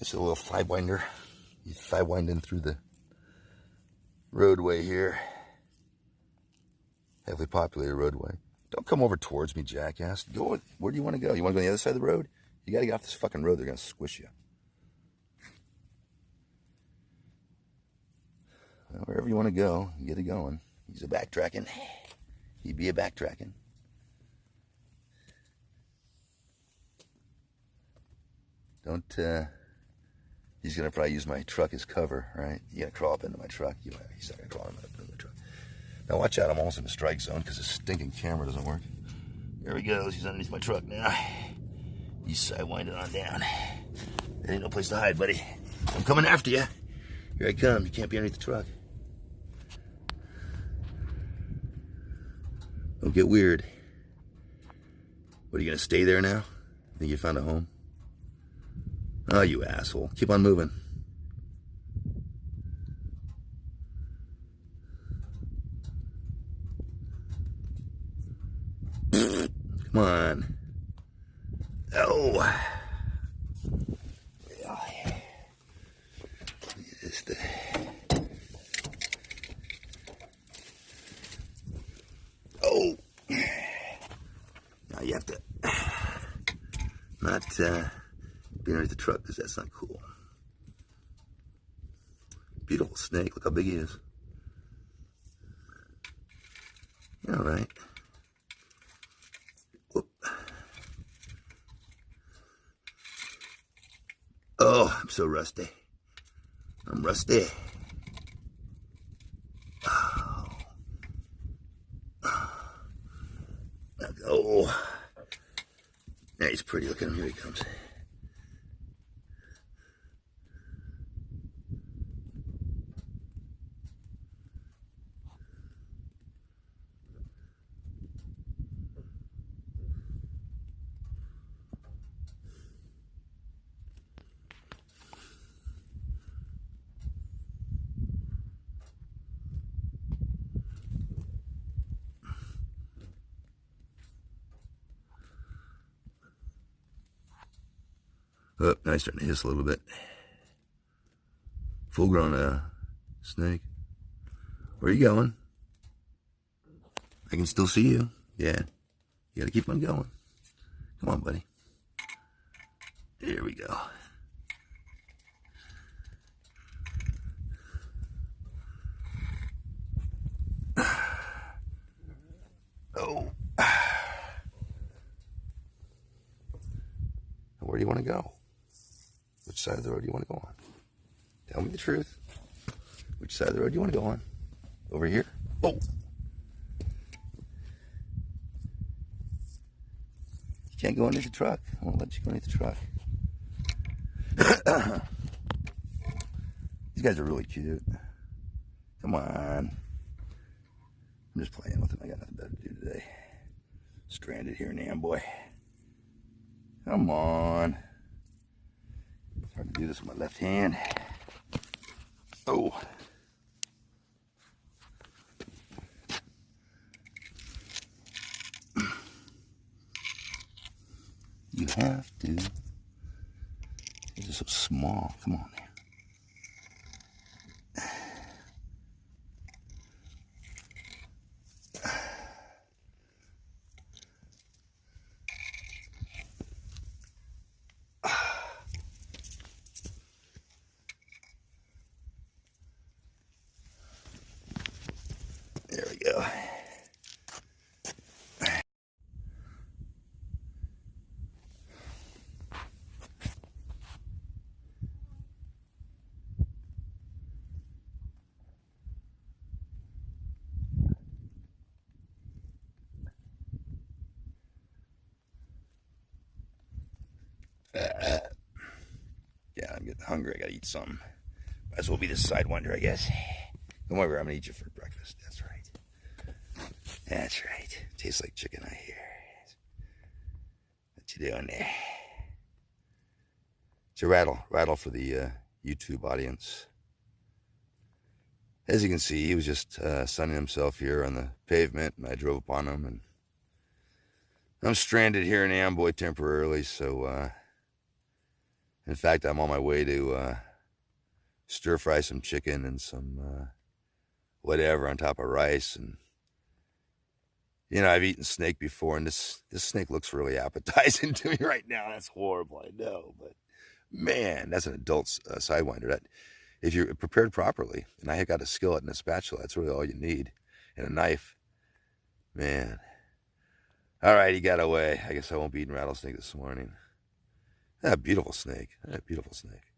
Just a little Sidewinder. He's sidewinding through the roadway here. Heavily populated roadway. Don't come over towards me, jackass. Go. Where do you want to go? You want to go on the other side of the road? You got to get off this fucking road. They're going to squish you. Well, wherever you want to go, you get it going. He's a backtracking. He'd be a backtracking. Don't, he's going to probably use my truck as cover, right? You got to crawl up into my truck. He's not going to crawl up into the truck. Now watch out, I'm almost in the strike zone because his stinking camera doesn't work. There he goes, he's underneath my truck now. He's sidewinding on down. There ain't no place to hide, buddy. I'm coming after you. Here I come, you can't be underneath the truck. Don't get weird. What, are you going to stay there now? Think you found a home? Oh, you asshole. Keep on moving. Come on. Oh. Oh. Now you have to not be underneath the truck because that's not cool. Beautiful snake. Look how big he is. All right. Whoop. Oh, I'm so rusty. I'm rusty. Oh. Oh. Yeah, he's pretty. Look at him. Here he comes. Oh, now he's starting to hiss a little bit. Full-grown snake. Where are you going? I can still see you. Yeah. You gotta keep on going. Come on, buddy. There we go. Oh. Where do you want to go? Which side of the road do you want to go on? Tell me the truth. Which side of the road do you want to go on? Over here? Oh! You can't go underneath the truck. I won't let you go underneath the truck. These guys are really cute. Come on. I'm just playing with them. I got nothing better to do today. Stranded here in Amboy. Come on. It's hard to do this with my left hand. Oh. You have to. This is so small. Come on there. There we go. Yeah, I'm getting hungry. I gotta eat something. Might as well be this Sidewinder, I guess. Don't worry, I'm gonna eat you for breakfast. That's right. That's right. Tastes like chicken, I hear. What you doing there? It's a rattle for the YouTube audience. As you can see, he was just sunning himself here on the pavement, and I drove up on him, and I'm stranded here in Amboy temporarily, so In fact, I'm on my way to stir fry some chicken and some whatever on top of rice. And you know, I've eaten snake before, and this snake looks really appetizing to me right now. That's horrible, I know, but man, that's an adult sidewinder. That, if you're prepared properly, and I got a skillet and a spatula, that's really all you need, and a knife. Man. All right, he got away. I guess I won't be eating rattlesnake this morning. Ah, beautiful snake. Ah, beautiful snake.